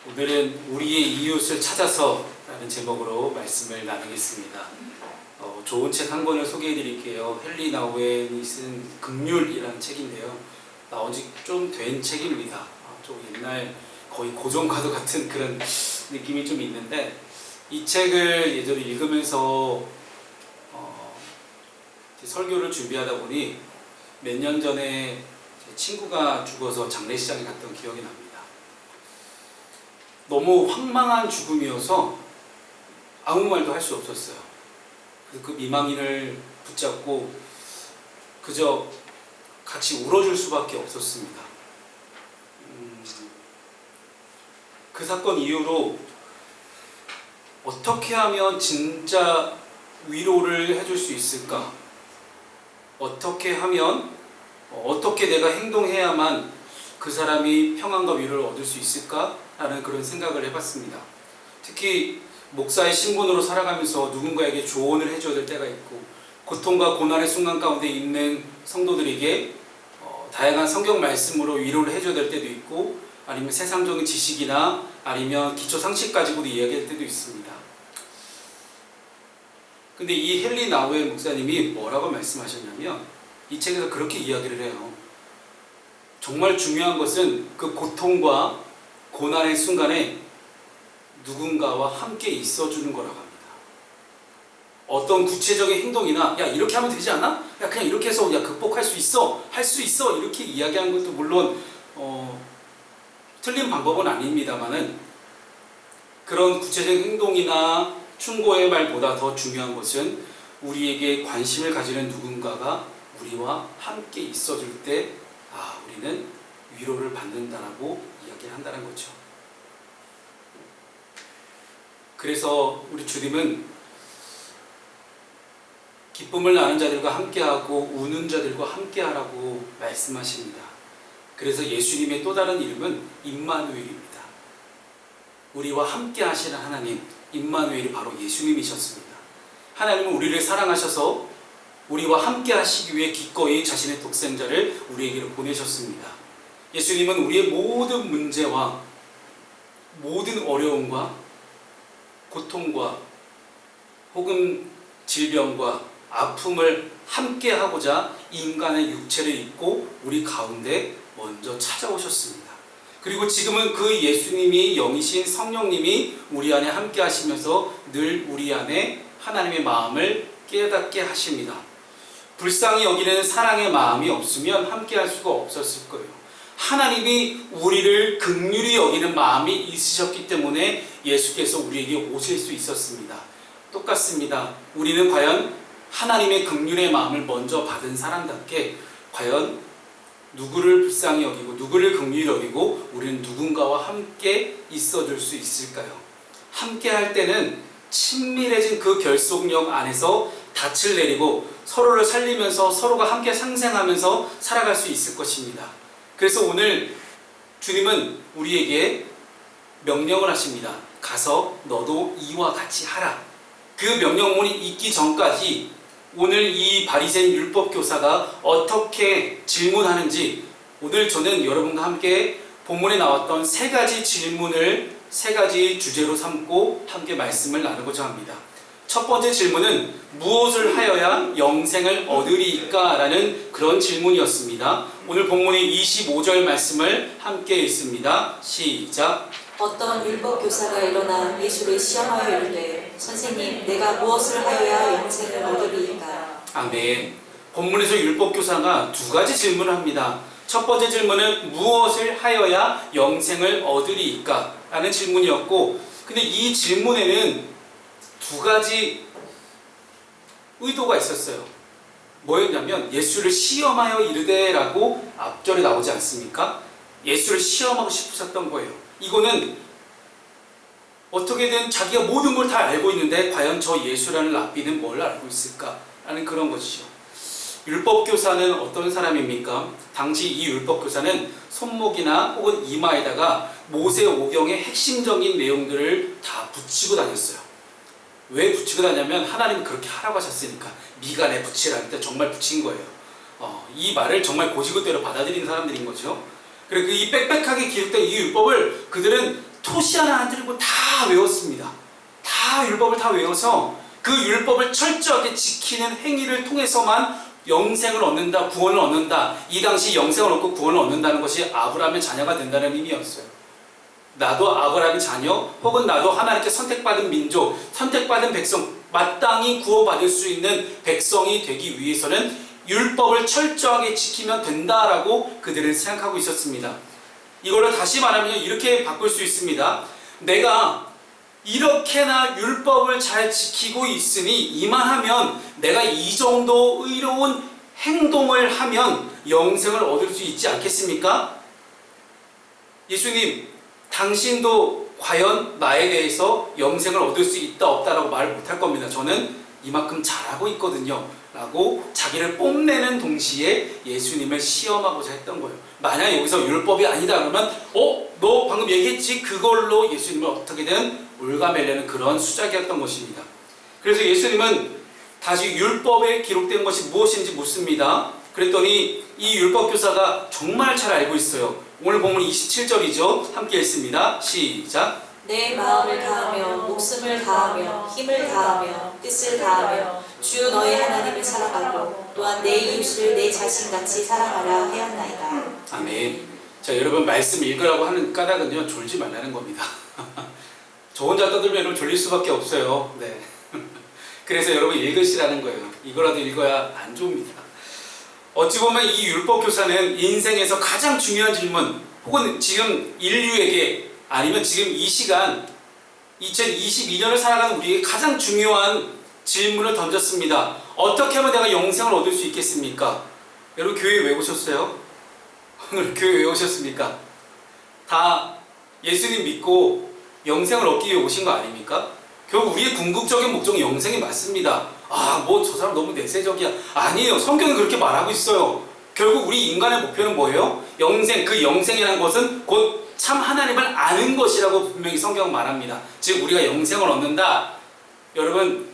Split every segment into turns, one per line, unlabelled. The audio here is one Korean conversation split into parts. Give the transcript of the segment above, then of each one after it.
오늘은 우리의 이웃을 찾아서 라는 제목으로 말씀을 나누겠습니다. 좋은 책 한 권을 소개해 드릴게요. 헨리 나우엔이 쓴 긍휼이라는 책인데요. 나온 지 좀 된 책입니다. 좀 옛날 거의 고전과도 같은 그런 느낌이 좀 있는데, 이 책을 예전에 읽으면서 설교를 준비하다 보니 몇 년 전에 제 친구가 죽어서 장례식장에 갔던 기억이 납니다. 너무 황망한 죽음이어서 아무 말도 할 수 없었어요. 그래서 그 미망인을 붙잡고 그저 같이 울어줄 수밖에 없었습니다. 그 사건 이후로 어떻게 하면 진짜 위로를 해줄 수 있을까? 어떻게 하면, 어떻게 내가 행동해야만 그 사람이 평안과 위로를 얻을 수 있을까? 라는 그런 생각을 해봤습니다. 특히 목사의 신분으로 살아가면서 누군가에게 조언을 해줘야 될 때가 있고, 고통과 고난의 순간 가운데 있는 성도들에게 다양한 성경 말씀으로 위로를 해줘야 될 때도 있고, 아니면 세상적인 지식이나 아니면 기초 상식 가지고도 이야기할 때도 있습니다. 근데 이 헨리 나우엔 목사님이 뭐라고 말씀하셨냐면, 이 책에서 그렇게 이야기를 해요. 정말 중요한 것은 그 고통과 고난의 순간에 누군가와 함께 있어주는 거라고 합니다. 어떤 구체적인 행동이나, 야 이렇게 하면 되지 않아? 야 그냥 이렇게 해서 야 극복할 수 있어, 할 수 있어, 이렇게 이야기하는 것도 물론 틀린 방법은 아닙니다만은, 그런 구체적인 행동이나 충고의 말보다 더 중요한 것은 우리에게 관심을 가지는 누군가가 우리와 함께 있어줄 때, 우리는 위로를 받는다라고 이야기를 한다는 거죠. 그래서 우리 주님은 기쁨을 나눈 자들과 함께하고 우는 자들과 함께하라고 말씀하십니다. 그래서 예수님의 또 다른 이름은 임마누엘입니다. 우리와 함께 하시는 하나님, 임마누엘이 바로 예수님이셨습니다. 하나님은 우리를 사랑하셔서 우리와 함께 하시기 위해 기꺼이 자신의 독생자를 우리에게로 보내셨습니다. 예수님은 우리의 모든 문제와 모든 어려움과 고통과 혹은 질병과 아픔을 함께 하고자 인간의 육체를 입고 우리 가운데 먼저 찾아오셨습니다. 그리고 지금은 그 예수님이 영이신 성령님이 우리 안에 함께 하시면서 늘 우리 안에 하나님의 마음을 깨닫게 하십니다. 불쌍히 여기는 사랑의 마음이 없으면 함께 할 수가 없었을 거예요. 하나님이 우리를 긍휼히 여기는 마음이 있으셨기 때문에 예수께서 우리에게 오실 수 있었습니다. 똑같습니다. 우리는 과연 하나님의 긍휼의 마음을 먼저 받은 사람답게 과연 누구를 불쌍히 여기고 누구를 긍휼히 여기고 우리는 누군가와 함께 있어줄 수 있을까요? 함께 할 때는 친밀해진 그 결속력 안에서 닻을 내리고 서로를 살리면서 서로가 함께 상생하면서 살아갈 수 있을 것입니다. 그래서 오늘 주님은 우리에게 명령을 하십니다. 가서 너도 이와 같이 하라. 그 명령문이 있기 전까지 오늘 이 바리새인 율법교사가 어떻게 질문하는지, 오늘 저는 여러분과 함께 본문에 나왔던 세 가지 질문을 세 가지 주제로 삼고 함께 말씀을 나누고자 합니다. 첫 번째 질문은 무엇을 하여야 영생을 얻으리까? 라는 그런 질문이었습니다. 오늘 본문의 25절 말씀을 함께 읽습니다. 시작.
어떤 율법교사가 일어나 예수를 시험하여 이르되 선생님, 내가 무엇을 하여야 영생을 얻으리이까?
아멘. 본문에서 율법교사가 두 가지 질문을 합니다. 첫 번째 질문은 무엇을 하여야 영생을 얻으리이까? 라는 질문이었고, 근데 이 질문에는 두 가지 의도가 있었어요. 뭐였냐면 예수를 시험하여 이르되 라고 앞절에 나오지 않습니까? 예수를 시험하고 싶으셨던 거예요. 이거는 어떻게든 자기가 모든 걸 다 알고 있는데 과연 저 예수라는 랍비는 뭘 알고 있을까? 라는 그런 것이죠. 율법교사는 어떤 사람입니까? 당시 이 율법교사는 손목이나 혹은 이마에다가 모세 오경의 핵심적인 내용들을 다 붙이고 다녔어요. 왜 붙이고 다녔냐면 하나님이 그렇게 하라고 하셨으니까. 미간에 붙이라 할 때 정말 붙인 거예요. 이 말을 정말 고지고대로 받아들이는 사람들인 거죠. 그리고 이 빽빽하게 기록된 이 율법을 그들은 토시 하나 안 들고 다 외웠습니다. 다 율법을 다 외워서 그 율법을 철저하게 지키는 행위를 통해서만 영생을 얻는다, 구원을 얻는다. 이 당시 영생을 얻고 구원을 얻는다는 것이 아브라함의 자녀가 된다는 의미였어요. 나도 아브라함의 자녀, 혹은 나도 하나님께 선택받은 민족, 선택받은 백성, 마땅히 구원받을 수 있는 백성이 되기 위해서는 율법을 철저하게 지키면 된다라고 그들은 생각하고 있었습니다. 이걸로 다시 말하면 이렇게 바꿀 수 있습니다. 내가 이렇게나 율법을 잘 지키고 있으니 이만하면 내가 이 정도 의로운 행동을 하면 영생을 얻을 수 있지 않겠습니까? 예수님, 당신도 과연 나에 대해서 영생을 얻을 수 있다 없다라고 말 못할 겁니다. 저는 이만큼 잘하고 있거든요 라고 자기를 뽐내는 동시에 예수님을 시험하고자 했던 거예요. 만약 여기서 율법이 아니다 그러면 너 방금 얘기했지? 그걸로 예수님을 어떻게든 올가매려는 그런 수작이었던 것입니다. 그래서 예수님은 다시 율법에 기록된 것이 무엇인지 묻습니다. 그랬더니 이 율법 교사가 정말 잘 알고 있어요. 오늘 본문 27절이죠. 함께 읽습니다. 시작.
내 마음을 다하며 목숨을 다하며 힘을 다하며 뜻을 다하며 주 너의 하나님을 사랑하고 또한 내 이웃을 내 자신같이 사랑하라 하였나이다.
아멘. 자, 여러분 말씀 읽으라고 하는 까닭은요, 졸지 말라는 겁니다. 저 혼자 떠들면 여러분 졸릴 수밖에 없어요. 네. 그래서 여러분 읽으시라는 거예요. 이거라도 읽어야 안 좋습니다. 어찌 보면 이 율법 교사는 인생에서 가장 중요한 질문, 혹은 지금 인류에게 아니면 지금 이 시간 2022년을 살아가는 우리에게 가장 중요한 질문을 던졌습니다. 어떻게 하면 내가 영생을 얻을 수 있겠습니까? 여러분 교회 왜 오셨어요? 오늘 교회 왜 오셨습니까? 다 예수님 믿고 영생을 얻기 위해 오신 거 아닙니까? 결국 우리의 궁극적인 목적은 영생이 맞습니다. 뭐 저 사람 너무 내세적이야. 아니에요. 성경이 그렇게 말하고 있어요. 결국 우리 인간의 목표는 뭐예요? 영생, 그 영생이라는 것은 곧 참 하나님을 아는 것이라고 분명히 성경은 말합니다. 즉 우리가 영생을 얻는다. 여러분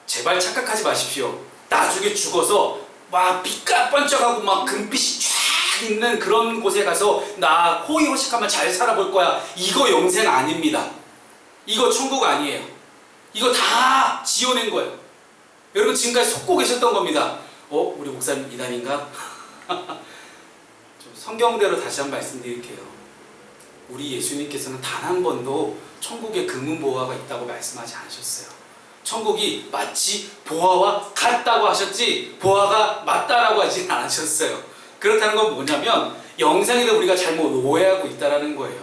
제발 착각하지 마십시오. 나중에 죽어서 막 빛깔 번쩍하고 막 금빛이 쫙 있는 그런 곳에 가서 나 호의호식하면 잘 살아볼 거야. 이거 영생 아닙니다. 이거 천국 아니에요. 이거 다 지어낸 거예요. 여러분 지금까지 속고 계셨던 겁니다. 우리 목사님 이단인가? 좀 성경대로 다시 한번 말씀드릴게요. 우리 예수님께서는 단 한 번도 천국에 금은보화가 있다고 말씀하지 않으셨어요. 천국이 마치 보화와 같다고 하셨지 보화가 맞다라고 하지는 않으셨어요. 그렇다는 건 뭐냐면 영생에 대해 우리가 잘못 오해하고 있다는 거예요.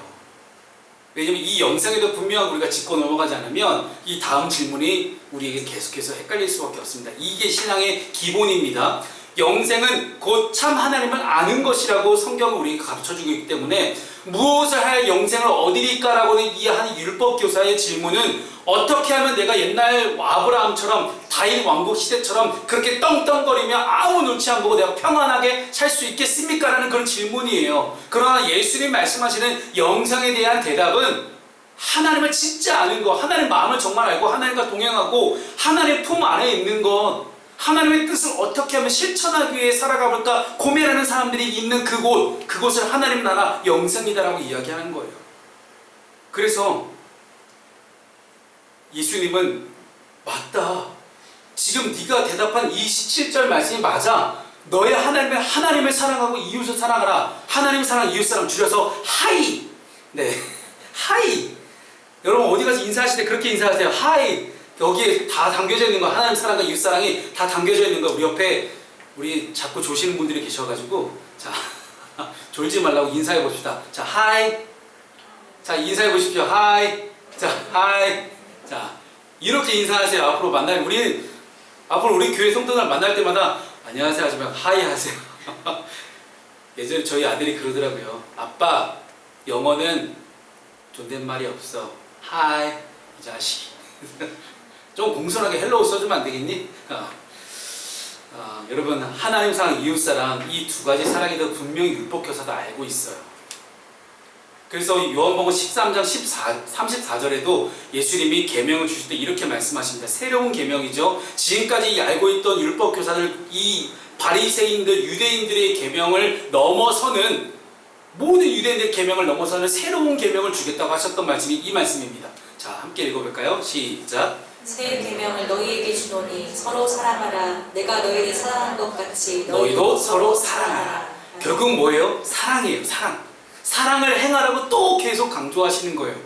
왜냐면 이 영생에도 분명하게 우리가 짚고 넘어가지 않으면 이 다음 질문이 우리에게 계속해서 헷갈릴 수밖에 없습니다. 이게 신앙의 기본입니다. 영생은 곧 참 하나님을 아는 것이라고 성경은 우리에게 가르쳐주고 있기 때문에 무엇을 하여 영생을 얻으리까라고는 이해하는 율법 교사의 질문은 어떻게 하면 내가 옛날 아브라함처럼 다윗 왕국 시대처럼 그렇게 떵떵거리며 아무 눈치 안 보고 내가 평안하게 살 수 있겠습니까? 라는 그런 질문이에요. 그러나 예수님 말씀하시는 영생에 대한 대답은 하나님을 진짜 아는 것, 하나님 마음을 정말 알고 하나님과 동행하고 하나님 품 안에 있는 것, 하나님의 뜻을 어떻게 하면 실천하기 위해 살아가볼까 고민하는 사람들이 있는 그곳을 하나님 나라 영생이다라고 이야기하는 거예요. 그래서 예수님은 맞다. 지금 네가 대답한 이 17절 말씀이 맞아. 너의 하나님을 사랑하고 이웃을 사랑하라. 하나님 사랑, 이웃 사랑 줄여서 하이. 네, 하이. 여러분 어디 가서 인사하실 때 그렇게 인사하세요. 하이. 여기에 다 담겨져 있는 거, 하나님 사랑과 이웃 사랑이 다 담겨져 있는 거. 우리 옆에 우리 자꾸 조시는 분들이 계셔가지고 자 졸지 말라고 인사해 봅시다. 자 하이. 자 인사해 보십시오. 하이. 자 하이. 자 이렇게 인사하세요. 앞으로 우리 교회 성도들 만날 때마다 안녕하세요 하지 말고 하이 하세요. 예전에 저희 아들이 그러더라고요. 아빠 영어는 존댓말이 없어. 하이 이 자식. 좀 공손하게 헬로우 써주면 안 되겠니? 여러분 하나님 사랑, 이웃 사랑 이 두 가지 사랑에 대해 분명히 율법 교사도 알고 있어요. 그래서 요한복음 13장 34절에도 예수님이 계명을 주실 때 이렇게 말씀하십니다. 새로운 계명이죠. 지금까지 알고 있던 율법 교사들, 이 바리새인들, 유대인들의 계명을 넘어서는 모든 유대인의 계명을 넘어서는 새로운 계명을 주겠다고 하셨던 말씀이 이 말씀입니다. 자, 함께 읽어볼까요? 시작.
새 계명을 너희에게 주노니 서로 사랑하라. 내가 너희를 사랑한 것 같이
너희도 서로 사랑하라. 결국 뭐예요? 사랑이에요. 사랑. 사랑을 행하라고 또 계속 강조하시는 거예요.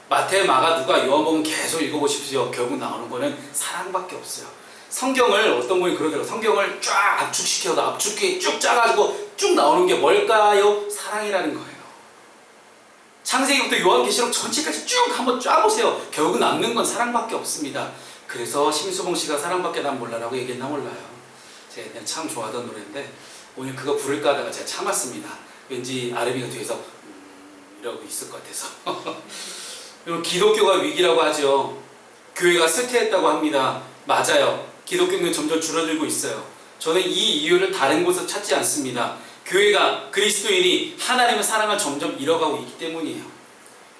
마태, 마가, 누가, 요한복음 계속 읽어보십시오. 결국 나오는 거는 사랑밖에 없어요. 성경을 어떤 분이 그러더라고요. 성경을 쫙 압축시켜서 압축해 쭉 짜가지고 쭉 나오는 게 뭘까요? 사랑이라는 거예요. 창세기부터 요한계시록 전체까지 쭉 한번 짜보세요. 결국 남는 건 사랑밖에 없습니다. 그래서 심수봉 씨가 사랑밖에 난 몰라라고 얘기했나 몰라요. 제가 그냥 참 좋아하던 노래인데 오늘 그거 부를까 하다가 제가 참았습니다. 왠지 아르비가 뒤에서 이러고 있을 것 같아서. 그리고 기독교가 위기라고 하죠. 교회가 쇠퇴했다고 합니다. 맞아요. 기독교는 점점 줄어들고 있어요. 저는 이 이유를 다른 곳에서 찾지 않습니다. 교회가, 그리스도인이 하나님의 사랑을 점점 잃어가고 있기 때문이에요.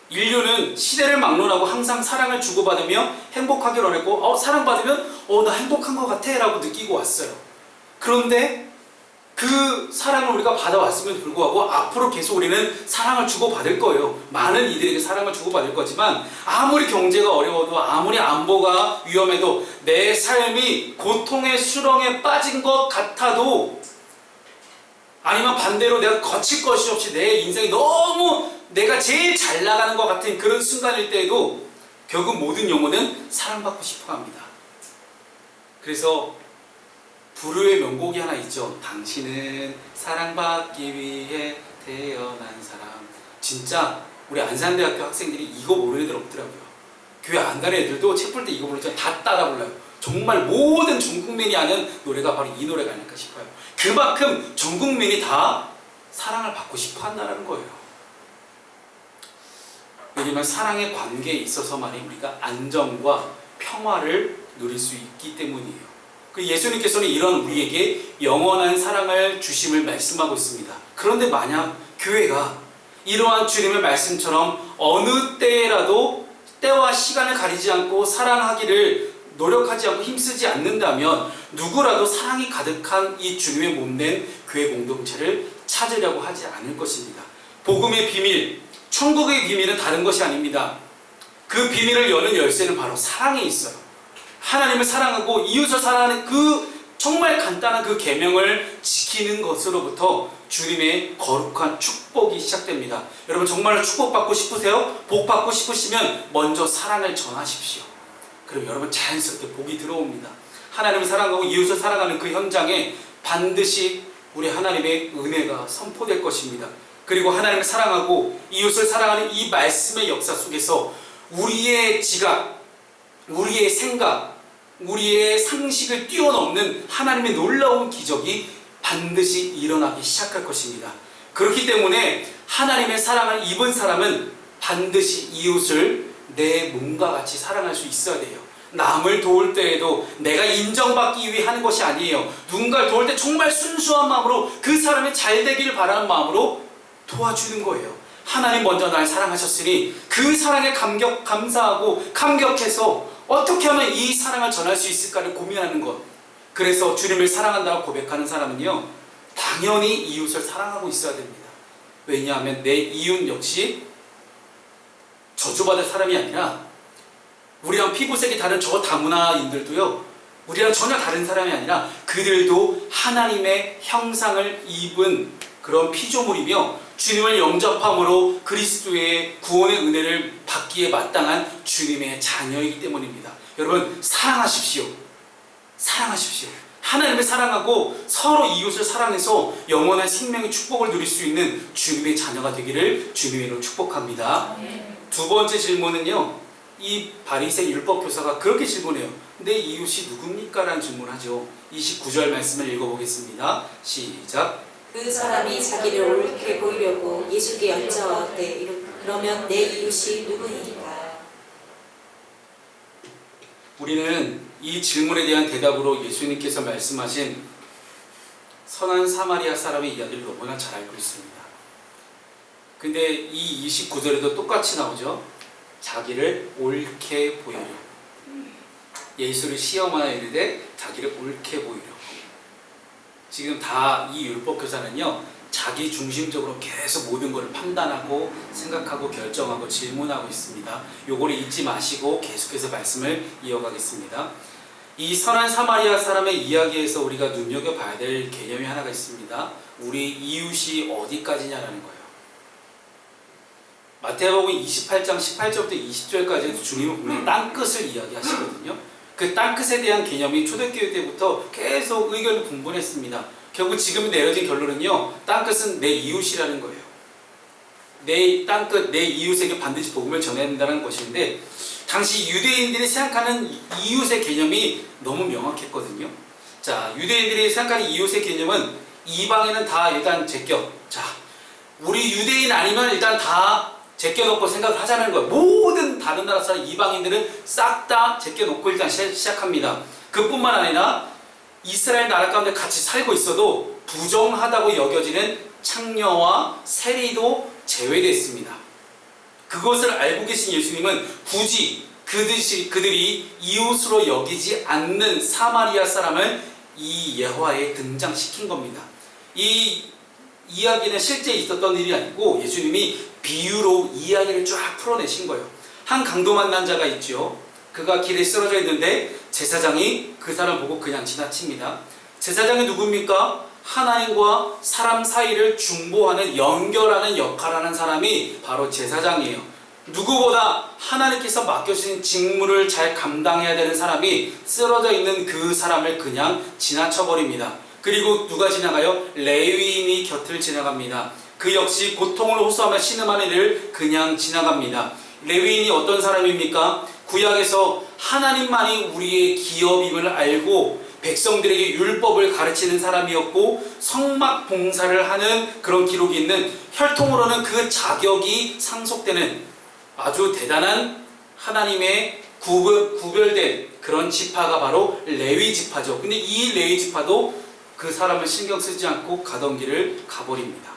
인류는 시대를 막론하고 항상 사랑을 주고받으며 행복하길 원했고 사랑받으면 나 행복한 것 같아 라고 느끼고 왔어요. 그런데 그 사랑을 우리가 받아왔음에도 불구하고 앞으로 계속 우리는 사랑을 주고받을 거예요. 많은 이들에게 사랑을 주고받을 거지만 아무리 경제가 어려워도 아무리 안보가 위험해도 내 삶이 고통의 수렁에 빠진 것 같아도 아니면 반대로 내가 거칠 것이 없이 내 인생이 너무 내가 제일 잘 나가는 것 같은 그런 순간일 때에도 결국 모든 영혼은 사랑받고 싶어 합니다. 그래서 불후의 명곡이 하나 있죠. 당신은 사랑받기 위해 태어난 사람. 진짜 우리 안산대학교 학생들이 이거 모르는 애들 없더라고요. 교회 안 가는 애들도 책 볼 때 이거 부르면 다 따라 불러요. 정말 모든 전 국민이 아는 노래가 바로 이 노래가 아닐까 싶어요. 그만큼 전 국민이 다 사랑을 받고 싶어 한다는 거예요. 왜냐면 사랑의 관계에 있어서만이 우리가 안정과 평화를 누릴 수 있기 때문이에요. 예수님께서는 이런 우리에게 영원한 사랑을 주심을 말씀하고 있습니다. 그런데 만약 교회가 이러한 주님의 말씀처럼 어느 때라도 때와 시간을 가리지 않고 사랑하기를 노력하지 않고 힘쓰지 않는다면 누구라도 사랑이 가득한 이 주님의 몸된 교회 공동체를 찾으려고 하지 않을 것입니다. 복음의 비밀, 천국의 비밀은 다른 것이 아닙니다. 그 비밀을 여는 열쇠는 바로 사랑에 있어요. 하나님을 사랑하고 이웃을 사랑하는 그 정말 간단한 그 계명을 지키는 것으로부터 주님의 거룩한 축복이 시작됩니다. 여러분 정말로 축복받고 싶으세요? 복받고 싶으시면 먼저 사랑을 전하십시오. 그럼 여러분 자연스럽게 복이 들어옵니다. 하나님을 사랑하고 이웃을 사랑하는 그 현장에 반드시 우리 하나님의 은혜가 선포될 것입니다. 그리고 하나님을 사랑하고 이웃을 사랑하는 이 말씀의 역사 속에서 우리의 지각, 우리의 생각, 우리의 상식을 뛰어넘는 하나님의 놀라운 기적이 반드시 일어나기 시작할 것입니다. 그렇기 때문에 하나님의 사랑을 입은 사람은 반드시 이웃을 내 몸과 같이 사랑할 수 있어야 돼요. 남을 도울 때에도 내가 인정받기 위해 하는 것이 아니에요. 누군가를 도울 때 정말 순수한 마음으로 그 사람이 잘 되기를 바라는 마음으로 도와주는 거예요. 하나님 먼저 날 사랑하셨으니 그 사랑에 감사하고 감격해서 어떻게 하면 이 사랑을 전할 수 있을까를 고민하는 것. 그래서 주님을 사랑한다고 고백하는 사람은요, 당연히 이웃을 사랑하고 있어야 됩니다. 왜냐하면 내 이웃 역시 저주받을 사람이 아니라 우리랑 피부색이 다른 저 다문화인들도요, 우리랑 전혀 다른 사람이 아니라 그들도 하나님의 형상을 입은 그런 피조물이며 주님을 영접함으로 그리스도의 구원의 은혜를 받기에 마땅한 주님의 자녀이기 때문입니다. 여러분 사랑하십시오. 사랑하십시오. 하나님을 사랑하고 서로 이웃을 사랑해서 영원한 생명의 축복을 누릴 수 있는 주님의 자녀가 되기를 주님의 이름으로 축복합니다. 두 번째 질문은요, 이 바리새 율법교사가 그렇게 질문해요. 내 이웃이 누굽니까? 라는 질문하죠. 29절 말씀을 읽어보겠습니다. 시작.
그 사람이 자기를 옳게 보이려고 예수께 여쭤왔대. 그러면 내 이웃이 누구니까?
우리는 이 질문에 대한 대답으로 예수님께서 말씀하신 선한 사마리아 사람의 이야기를 너무나 잘 알고 있습니다. 근데 이 29절에도 똑같이 나오죠. 자기를 옳게 보이려. 예수를 시험하여 이르되 자기를 옳게 보이려. 지금 다 이 율법교사는요, 자기 중심적으로 계속 모든 것을 판단하고 생각하고 결정하고 질문하고 있습니다. 요거를 잊지 마시고 계속해서 말씀을 이어가겠습니다. 이 선한 사마리아 사람의 이야기에서 우리가 눈여겨봐야 될 개념이 하나가 있습니다. 우리 이웃이 어디까지냐라는 거예요. 마태복음 28장 18절부터 20절까지 주님은 분명히 땅끝을 이야기하시거든요. 그 땅끝에 대한 개념이 초대교회 때부터 계속 의견을 분분했습니다. 결국 지금 내려진 결론은요, 땅끝은 내 이웃이라는 거예요. 내 땅끝, 내 이웃에게 반드시 복음을 전해야 된다는 것인데, 당시 유대인들이 생각하는 이웃의 개념이 너무 명확했거든요. 자, 유대인들이 생각하는 이웃의 개념은 이방인은 다 일단 제껴. 자, 우리 유대인 아니면 일단 다 제껴놓고 생각을 하자는 거예요. 모든 다른 나라 사람 이방인들은 싹 다 제껴놓고 일단 시작합니다. 그뿐만 아니라 이스라엘 나라 가운데 같이 살고 있어도 부정하다고 여겨지는 창녀와 세리도 제외됐습니다. 그것을 알고 계신 예수님은 굳이 그들이 이웃으로 여기지 않는 사마리아 사람을 이 예화에 등장시킨 겁니다. 이 이야기는 실제 있었던 일이 아니고 예수님이 비유로 이야기를 쫙 풀어내신 거예요. 한 강도 만난 자가 있죠. 그가 길에 쓰러져 있는데 제사장이 그 사람 보고 그냥 지나칩니다. 제사장이 누굽니까? 하나님과 사람 사이를 중보하는, 연결하는 역할을 하는 사람이 바로 제사장이에요. 누구보다 하나님께서 맡겨주신 직무를 잘 감당해야 되는 사람이 쓰러져 있는 그 사람을 그냥 지나쳐버립니다. 그리고 누가 지나가요? 레위인이 곁을 지나갑니다. 그 역시 고통을 호소하며 신음하는 이를 그냥 지나갑니다. 레위인이 어떤 사람입니까? 구약에서 하나님만이 우리의 기업임을 알고 백성들에게 율법을 가르치는 사람이었고 성막 봉사를 하는 그런 기록이 있는, 혈통으로는 그 자격이 상속되는 아주 대단한 하나님의 구별된 그런 지파가 바로 레위 지파죠. 근데 이 레위 지파도 그 사람을 신경 쓰지 않고 가던 길을 가버립니다.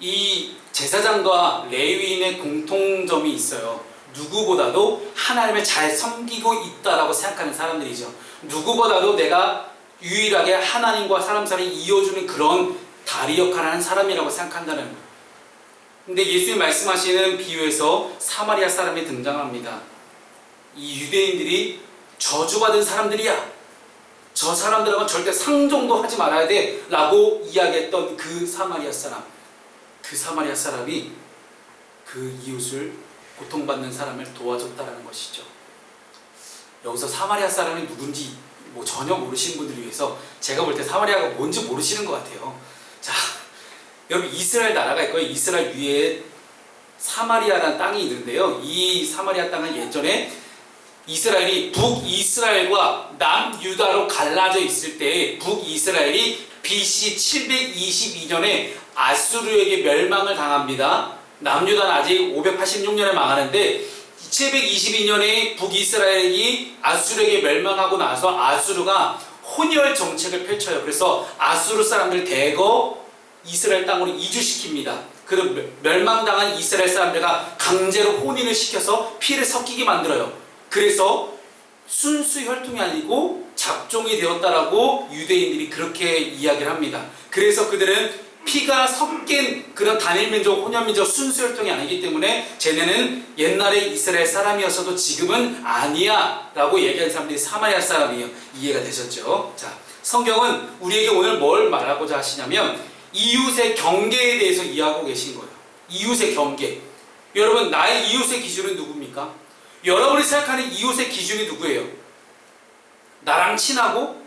이 제사장과 레위인의 공통점이 있어요. 누구보다도 하나님을 잘 섬기고 있다라고 생각하는 사람들이죠. 누구보다도 내가 유일하게 하나님과 사람 사이를 이어주는 그런 다리 역할을 하는 사람이라고 생각한다는 거예요. 근데 예수님 말씀하시는 비유에서 사마리아 사람이 등장합니다. 이 유대인들이 저주받은 사람들이야. 저 사람들하고 절대 상종도 하지 말아야 돼 라고 이야기했던 그 사마리아 사람. 그 사마리아 사람이 그 이웃을, 고통받는 사람을 도와줬다는 것이죠. 여기서 사마리아 사람이 누군지 전혀 모르시는 분들을 위해서 제가 볼 때 사마리아가 뭔지 모르시는 것 같아요. 자, 여러분 이스라엘 나라가 있고요. 이스라엘 위에 사마리아라는 땅이 있는데요. 이 사마리아 땅은 예전에 이스라엘이 북이스라엘과 남유다로 갈라져 있을 때 북이스라엘이 BC 722년에 아수르에게 멸망을 당합니다. 남유다는 아직 586년에 망하는데 722년에 북이스라엘이 아수르에게 멸망하고 나서 아수르가 혼혈 정책을 펼쳐요. 그래서 아수르 사람들 대거 이스라엘 땅으로 이주시킵니다. 그 멸망당한 이스라엘 사람들과 강제로 혼인을 시켜서 피를 섞이게 만들어요. 그래서 순수 혈통이 아니고 잡종이 되었다라고 유대인들이 그렇게 이야기를 합니다. 그래서 그들은 피가 섞인 그런 단일민족, 혼혈민족, 순수 혈통이 아니기 때문에 쟤네는 옛날에 이스라엘 사람이었어도 지금은 아니야 라고 얘기하는 사람들이 사마리아 사람이에요. 이해가 되셨죠? 자, 성경은 우리에게 오늘 뭘 말하고자 하시냐면 이웃의 경계에 대해서 이해하고 계신 거예요. 이웃의 경계. 여러분, 나의 이웃의 기준은 누굽니까? 여러분이 생각하는 이웃의 기준이 누구예요? 나랑 친하고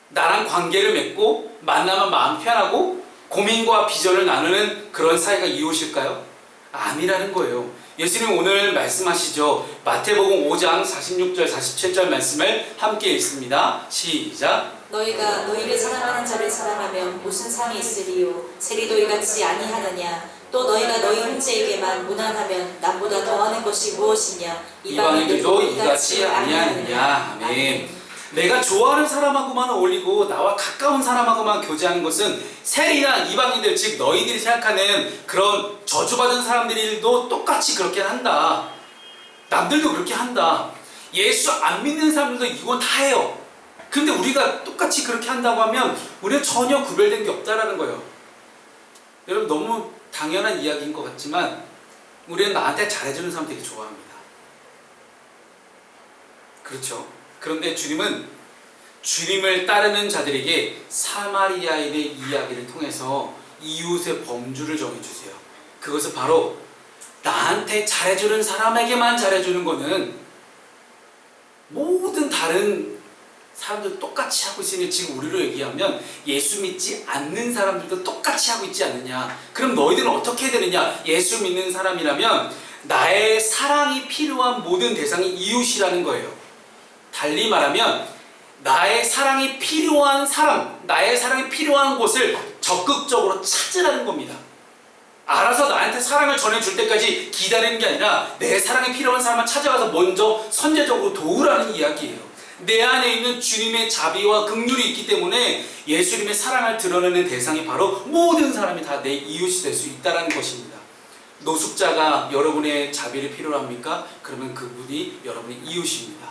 나랑 관계를 맺고 만나면 마음 편하고 고민과 비전을 나누는 그런 사이가 이웃일까요? 아니라는 거예요. 예수님 오늘 말씀하시죠. 마태복음 5장 46절 47절 말씀을 함께 읽습니다. 시작.
너희가 너희를 사랑하는 자를 사랑하면 무슨 상이 있으리요? 세리도 이같이 아니하느냐? 또 너희가 너희 형제에게만 무난하면 남보다 더하는 것이 무엇이냐?
이방인들도 이같이 아니하느냐? 아멘. 내가 좋아하는 사람하고만 어울리고 나와 가까운 사람하고만 교제하는 것은 세리나 이방인들, 즉 너희들이 생각하는 그런 저주받은 사람들도 똑같이 그렇게 한다. 남들도 그렇게 한다. 예수 안 믿는 사람들도 이건 다 해요. 근데 우리가 똑같이 그렇게 한다고 하면 우리는 전혀 구별된 게 없다라는 거예요. 여러분 너무 당연한 이야기인 것 같지만 우리는 나한테 잘해주는 사람 되게 좋아합니다. 그렇죠? 그런데 주님은 주님을 따르는 자들에게 사마리아인의 이야기를 통해서 이웃의 범주를 정해주세요. 그것은 바로 나한테 잘해주는 사람에게만 잘해주는 거는 모든 다른 사람들 똑같이 하고 있으니, 지금 우리로 얘기하면 예수 믿지 않는 사람들도 똑같이 하고 있지 않느냐. 그럼 너희들은 어떻게 해야 되느냐? 예수 믿는 사람이라면 나의 사랑이 필요한 모든 대상이 이웃이라는 거예요. 달리 말하면 나의 사랑이 필요한 사람, 나의 사랑이 필요한 곳을 적극적으로 찾으라는 겁니다. 알아서 나한테 사랑을 전해줄 때까지 기다리는 게 아니라 내 사랑이 필요한 사람을 찾아가서 먼저 선제적으로 도우라는 이야기예요. 내 안에 있는 주님의 자비와 긍휼이 있기 때문에 예수님의 사랑을 드러내는 대상이 바로 모든 사람이 다 내 이웃이 될 수 있다는 것입니다. 노숙자가 여러분의 자비를 필요로 합니까? 그러면 그분이 여러분의 이웃입니다.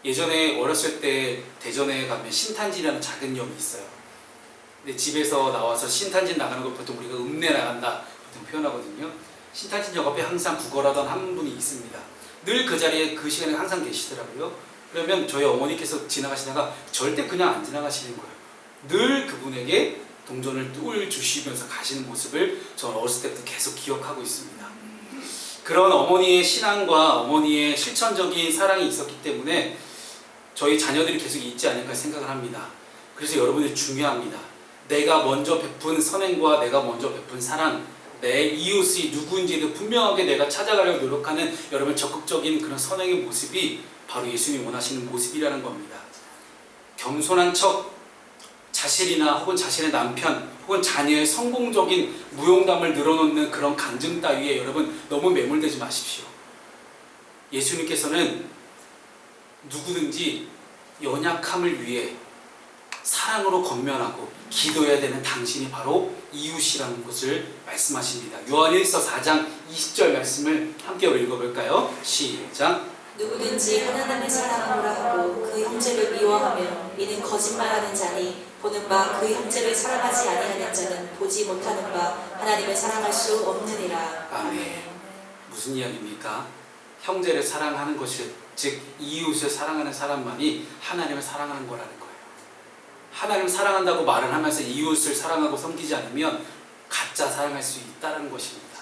예전에 어렸을 때 대전에 가면 신탄진이라는 작은 역이 있어요. 근데 집에서 나와서 신탄진 나가는 걸 보통 우리가 읍내 나간다 보통 표현하거든요. 신탄진역 앞에 항상 구걸하던 한 분이 있습니다. 늘 그 자리에 그 시간에 항상 계시더라고요. 그러면 저희 어머니께서 지나가시다가 절대 그냥 안 지나가시는 거예요. 늘 그분에게 동전을 뚫 주시면서 가시는 모습을 저는 어렸을 때부터 계속 기억하고 있습니다. 그런 어머니의 신앙과 어머니의 실천적인 사랑이 있었기 때문에 저희 자녀들이 계속 있지 않을까 생각을 합니다. 그래서 여러분이 중요합니다. 내가 먼저 베푼 선행과 내가 먼저 베푼 사랑, 내 이웃이 누구인지도 분명하게 내가 찾아가려고 노력하는 여러분 적극적인 그런 선행의 모습이 바로 예수님이 원하시는 모습이라는 겁니다. 겸손한 척 자신이나 혹은 자신의 남편 혹은 자녀의 성공적인 무용담을 늘어놓는 그런 간증 따위에 여러분 너무 매몰되지 마십시오. 예수님께서는 누구든지 연약함을 위해 사랑으로 권면하고 기도해야 되는 당신이 바로 이웃이라는 것을 말씀하십니다. 요한일서 4장 20절 말씀을 함께 읽어볼까요? 시작.
누구든지 하나님을 사랑하노라 하고 그 형제를 미워하며 이는 거짓말하는 자니 보는 바 그 형제를 사랑하지 아니하는 자는 보지 못하는 바 하나님을 사랑할 수 없느니라.
아멘. 무슨 이야기입니까? 형제를 사랑하는 것이, 즉 이웃을 사랑하는 사람만이 하나님을 사랑하는 거라는 거예요. 하나님을 사랑한다고 말을 하면서 이웃을 사랑하고 섬기지 않으면 가짜 사랑할 수 있다는 것입니다.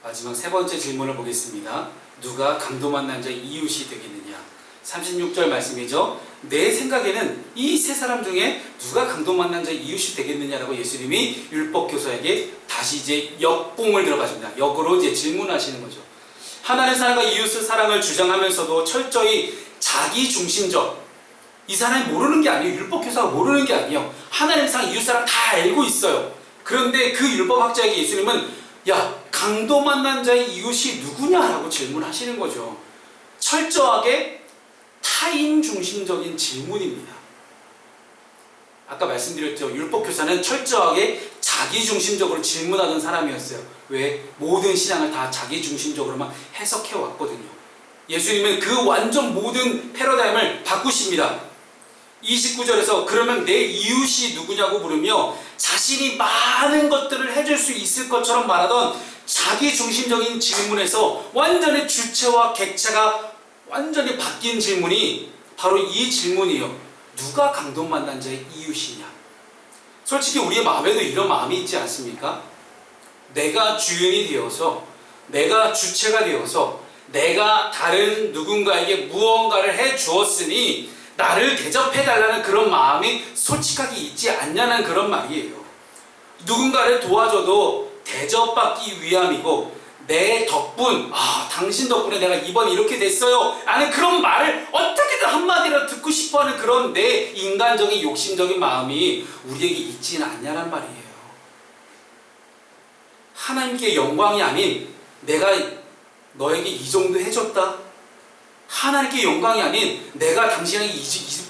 마지막 세 번째 질문을 보겠습니다. 누가 강도 만난 자의 이웃이 되겠느냐? 36절 말씀이죠. 내 생각에는 이 세 사람 중에 누가 강도 만난 자의 이웃이 되겠느냐라고 예수님이 율법교사에게 다시 이제 역봉을 들어가십니다. 역으로 이제 질문하시는 거죠. 하나님의 사랑과 이웃의 사랑을 주장하면서도 철저히 자기 중심적, 이 사람이 모르는 게 아니에요. 율법교사가 모르는 게 아니에요. 하나님 사랑, 이웃 사랑 다 알고 있어요. 그런데 그 율법학자에게 예수님은 야, 강도 만난 자의 이웃이 누구냐라고 질문하시는 거죠. 철저하게 타인 중심적인 질문입니다. 아까 말씀드렸죠. 율법교사는 철저하게 자기 중심적으로 질문하던 사람이었어요. 왜? 모든 신앙을 다 자기 중심적으로만 해석해 왔거든요. 예수님은 그 완전 모든 패러다임을 바꾸십니다. 29절에서 그러면 내 이웃이 누구냐고 물으며 자신이 많은 것들을 해줄 수 있을 것처럼 말하던 자기 중심적인 질문에서 완전히 주체와 객체가 완전히 바뀐 질문이 바로 이 질문이에요. 누가 강도 만난 자의 이웃이냐? 솔직히 우리의 마음에도 이런 마음이 있지 않습니까? 내가 주인이 되어서, 내가 주체가 되어서 내가 다른 누군가에게 무언가를 해 주었으니 나를 대접해달라는 그런 마음이 솔직하게 있지 않냐는 그런 말이에요. 누군가를 도와줘도 대접받기 위함이고 내 덕분, 당신 덕분에 내가 이번에 이렇게 됐어요 라는 그런 말을 어떻게든 한마디로 듣고 싶어하는 그런 내 인간적인 욕심적인 마음이 우리에게 있지는 않냐는 말이에요. 하나님께 영광이 아닌 내가 너에게 이 정도 해줬다, 하나님께 영광이 아닌 내가 당신에게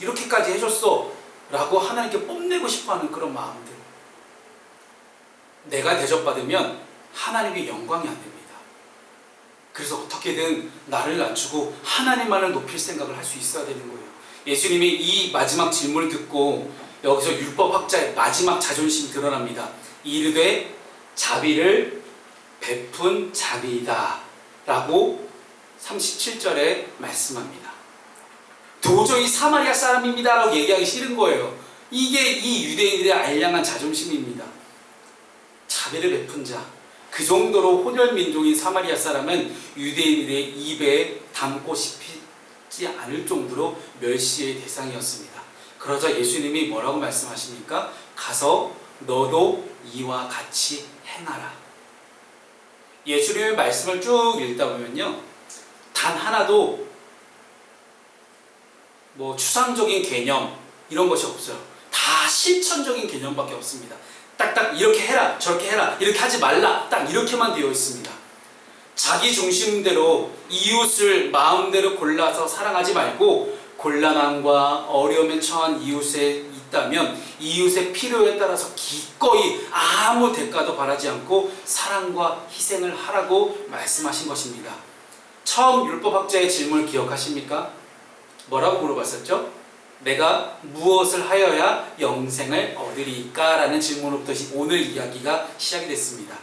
이렇게까지 해줬어 라고 하나님께 뽐내고 싶어하는 그런 마음들, 내가 대접받으면 하나님의 영광이 안 됩니다. 그래서 어떻게든 나를 낮추고 하나님만을 높일 생각을 할 수 있어야 되는 거예요. 예수님이 이 마지막 질문을 듣고 여기서 율법학자의 마지막 자존심이 드러납니다. 이르되 자비를 베푼 자비이다 라고 37절에 말씀합니다. 도저히 사마리아 사람입니다 라고 얘기하기 싫은 거예요. 이게 이 유대인들의 알량한 자존심입니다. 자비를 베푼 자, 그 정도로 혼혈민족인 사마리아 사람은 유대인들의 입에 담고 싶지 않을 정도로 멸시의 대상이었습니다. 그러자 예수님이 뭐라고 말씀하십니까? 가서 너도 이와 같이 행하라. 예수님의 말씀을 쭉 읽다 보면요, 단 하나도 뭐 추상적인 개념 이런 것이 없어요. 다 실천적인 개념밖에 없습니다. 딱딱 이렇게 해라, 저렇게 해라, 이렇게 하지 말라, 딱 이렇게만 되어 있습니다. 자기 중심대로 이웃을 마음대로 골라서 사랑하지 말고, 곤란함과 어려움에 처한 이웃에 있다면 이웃의 필요에 따라서 기꺼이 아무 대가도 바라지 않고 사랑과 희생을 하라고 말씀하신 것입니다. 처음 율법학자의 질문을 기억하십니까? 뭐라고 물어봤었죠? 내가 무엇을 하여야 영생을 얻으리까? 라는 질문으로부터 오늘 이야기가 시작이 됐습니다.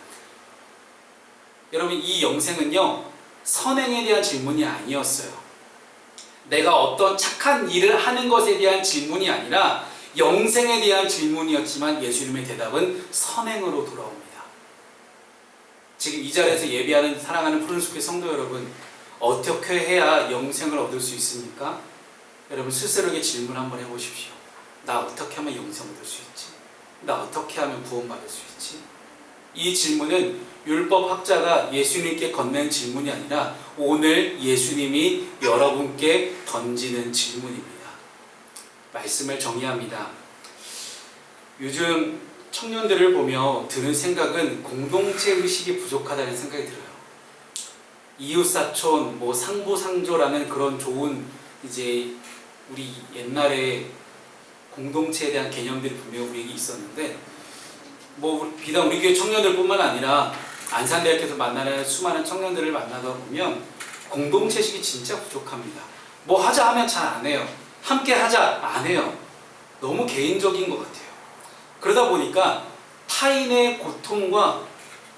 여러분, 이 영생은요, 선행에 대한 질문이 아니었어요. 내가 어떤 착한 일을 하는 것에 대한 질문이 아니라 영생에 대한 질문이었지만 예수님의 대답은 선행으로 돌아옵니다. 지금 이 자리에서 예배하는 사랑하는 푸른숲의 성도 여러분, 어떻게 해야 영생을 얻을 수 있습니까? 여러분, 스스로에게 질문 한번 해보십시오. 나 어떻게 하면 영생 얻을 수 있지? 나 어떻게 하면 구원받을 수 있지? 이 질문은 율법학자가 예수님께 건넨 질문이 아니라 오늘 예수님이 여러분께 던지는 질문입니다. 말씀을 정리합니다. 요즘 청년들을 보며 드는 생각은 공동체 의식이 부족하다는 생각이 들어요. 이웃사촌, 뭐 상부상조라는 그런 좋은 이제 우리 옛날에 공동체에 대한 개념들이 분명 우리에게 있었는데, 뭐 비단 우리 교회 청년들뿐만 아니라 안산대학교에서 만나는 수많은 청년들을 만나다 보면 공동체식이 진짜 부족합니다. 뭐 하자 하면 잘 안 해요. 함께 하자 안 해요. 너무 개인적인 것 같아요. 그러다 보니까 타인의 고통과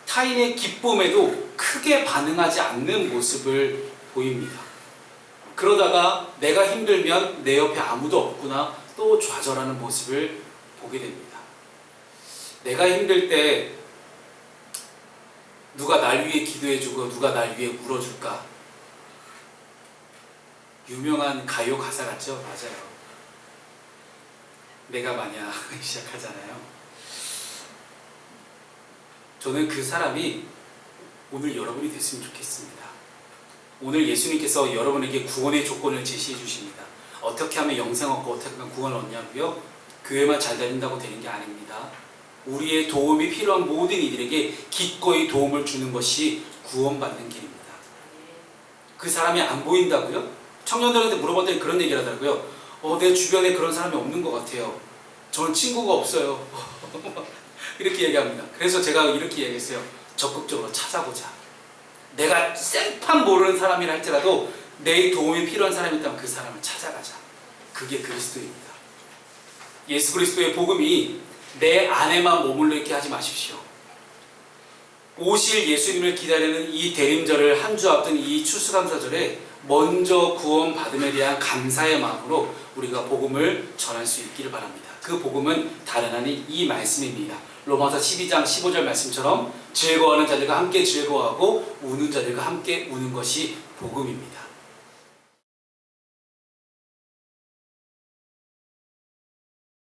타인의 기쁨에도 크게 반응하지 않는 모습을 보입니다. 그러다가 내가 힘들면 내 옆에 아무도 없구나 또 좌절하는 모습을 보게 됩니다. 내가 힘들 때 누가 날 위해 기도해주고 누가 날 위해 울어줄까? 유명한 가요 가사 같죠? 맞아요. 내가 만약 시작하잖아요. 저는 그 사람이 오늘 여러분이 됐으면 좋겠습니다. 오늘 예수님께서 여러분에게 구원의 조건을 제시해 주십니다. 어떻게 하면 영생 얻고 어떻게 하면 구원을 얻냐고요? 교회만 잘 다닌다고 되는 게 아닙니다. 우리의 도움이 필요한 모든 이들에게 기꺼이 도움을 주는 것이 구원받는 길입니다. 그 사람이 안 보인다고요? 청년들한테 물어봤더니 그런 얘기를 하더라고요. 내 주변에 그런 사람이 없는 것 같아요. 저는 친구가 없어요. 이렇게 얘기합니다. 그래서 제가 이렇게 얘기했어요. 적극적으로 찾아보자. 내가 생판 모르는 사람이라 할지라도 내 도움이 필요한 사람이 있다면 그 사람을 찾아가자. 그게 그리스도입니다. 예수 그리스도의 복음이 내 안에만 머물러 있게 하지 마십시오. 오실 예수님을 기다리는 이 대림절을 한 주 앞둔 이 추수감사절에 먼저 구원받음에 대한 감사의 마음으로 우리가 복음을 전할 수 있기를 바랍니다. 그 복음은 다른 아닌 이 말씀입니다. 로마서 12장 15절 말씀처럼 즐거워하는 자들과 함께 즐거워하고 우는 자들과 함께 우는 것이 복음입니다.